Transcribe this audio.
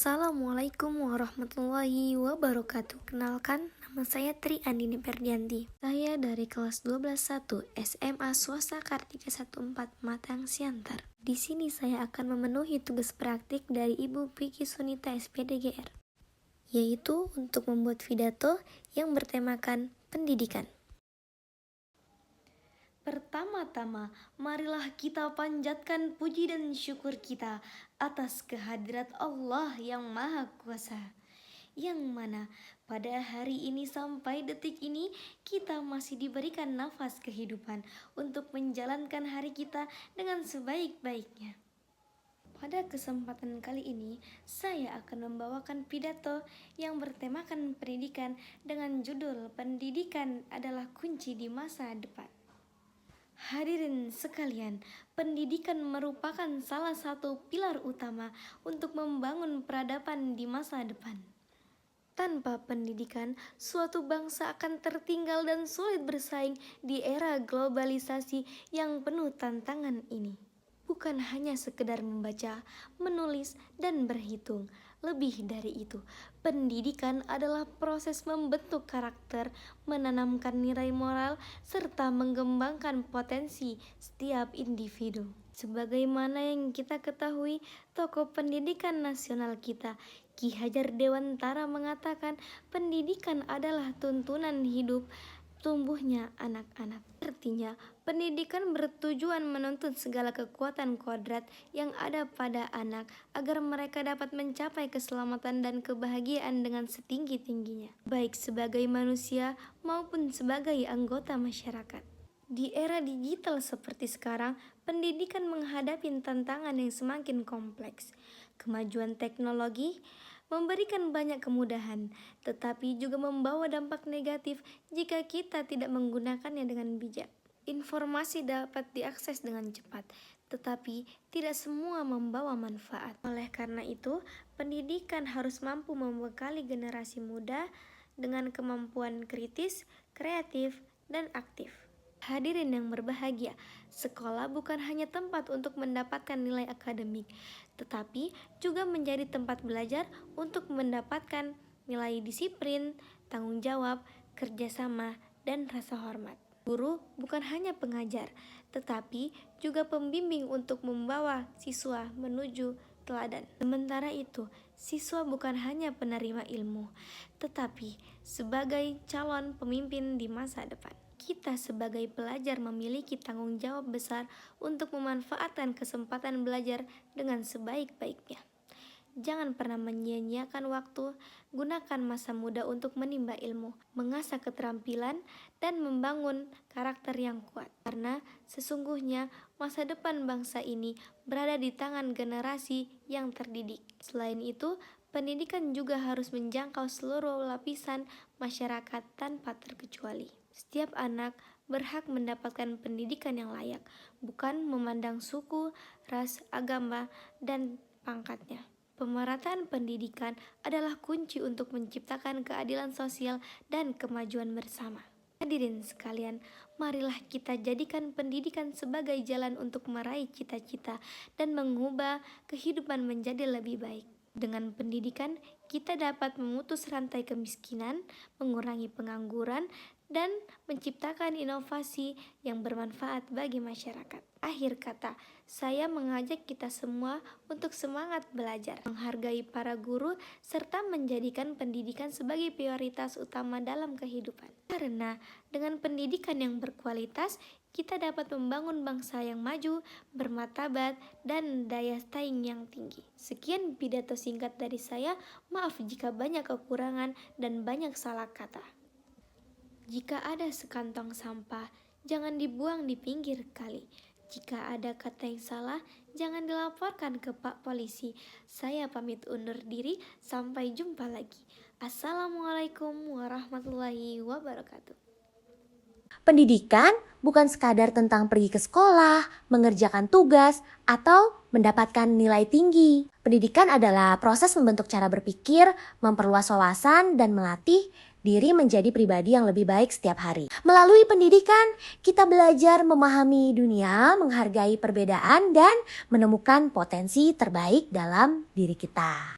Assalamualaikum warahmatullahi wabarakatuh. Kenalkan, nama saya Tri Andini Ferdianti. Saya dari kelas 12-1 SMA Swasta Kartika 14 Matang Siantar. Di sini saya akan memenuhi tugas praktik dari Ibu Vicky Sunita SPDGR, yaitu untuk membuat pidato yang bertemakan pendidikan. Pertama-tama, marilah kita panjatkan puji dan syukur kita atas kehadirat Allah yang Maha Kuasa, yang mana pada hari ini sampai detik ini kita masih diberikan nafas kehidupan untuk menjalankan hari kita dengan sebaik-baiknya. Pada kesempatan kali ini, saya akan membawakan pidato yang bertemakan pendidikan dengan judul "Pendidikan adalah kunci di masa depan". Hadirin sekalian, pendidikan merupakan salah satu pilar utama untuk membangun peradaban di masa depan. Tanpa pendidikan, suatu bangsa akan tertinggal dan sulit bersaing di era globalisasi yang penuh tantangan ini. Bukan hanya sekedar membaca, menulis, dan berhitung. Lebih dari itu, pendidikan adalah proses membentuk karakter, menanamkan nilai moral, serta mengembangkan potensi setiap individu. Sebagaimana yang kita ketahui, tokoh pendidikan nasional kita, Ki Hajar Dewantara, mengatakan pendidikan adalah tuntunan hidup tumbuhnya anak-anak. Artinya, pendidikan bertujuan menuntut segala kekuatan kodrat yang ada pada anak agar mereka dapat mencapai keselamatan dan kebahagiaan dengan setinggi-tingginya, baik sebagai manusia maupun sebagai anggota masyarakat. Di era digital seperti sekarang, pendidikan menghadapi tantangan yang semakin kompleks. Kemajuan teknologi memberikan banyak kemudahan, tetapi juga membawa dampak negatif jika kita tidak menggunakannya dengan bijak. Informasi dapat diakses dengan cepat, tetapi tidak semua membawa manfaat. Oleh karena itu, pendidikan harus mampu membekali generasi muda dengan kemampuan kritis, kreatif, dan aktif. Hadirin yang berbahagia, sekolah bukan hanya tempat untuk mendapatkan nilai akademik, tetapi juga menjadi tempat belajar untuk mendapatkan nilai disiplin, tanggung jawab, kerjasama, dan rasa hormat. Guru bukan hanya pengajar, tetapi juga pembimbing untuk membawa siswa menuju teladan. Sementara itu, siswa bukan hanya penerima ilmu, tetapi sebagai calon pemimpin di masa depan. Kita sebagai pelajar memiliki tanggung jawab besar untuk memanfaatkan kesempatan belajar dengan sebaik-baiknya. Jangan pernah menyia-nyiakan waktu, gunakan masa muda untuk menimba ilmu, mengasah keterampilan, dan membangun karakter yang kuat. Karena sesungguhnya masa depan bangsa ini berada di tangan generasi yang terdidik. Selain itu, pendidikan juga harus menjangkau seluruh lapisan masyarakat tanpa terkecuali. Setiap anak berhak mendapatkan pendidikan yang layak, bukan memandang suku, ras, agama, dan pangkatnya. Pemerataan pendidikan adalah kunci untuk menciptakan keadilan sosial dan kemajuan bersama. Hadirin sekalian, marilah kita jadikan pendidikan sebagai jalan untuk meraih cita-cita dan mengubah kehidupan menjadi lebih baik. Dengan pendidikan, kita dapat memutus rantai kemiskinan, mengurangi pengangguran, dan menciptakan inovasi yang bermanfaat bagi masyarakat. Akhir kata, saya mengajak kita semua untuk semangat belajar, menghargai para guru, serta menjadikan pendidikan sebagai prioritas utama dalam kehidupan. Karena dengan pendidikan yang berkualitas, kita dapat membangun bangsa yang maju, bermartabat, dan daya saing yang tinggi. Sekian pidato singkat dari saya. Maaf jika banyak kekurangan dan banyak salah kata. Jika ada sekantong sampah, jangan dibuang di pinggir kali. Jika ada kata yang salah, jangan dilaporkan ke Pak Polisi. Saya pamit undur diri, sampai jumpa lagi. Assalamualaikum warahmatullahi wabarakatuh. Pendidikan bukan sekadar tentang pergi ke sekolah, mengerjakan tugas, atau mendapatkan nilai tinggi. Pendidikan adalah proses membentuk cara berpikir, memperluas wawasan, dan melatih diri menjadi pribadi yang lebih baik setiap hari. Melalui pendidikan, kita belajar memahami dunia, menghargai perbedaan, dan menemukan potensi terbaik dalam diri kita.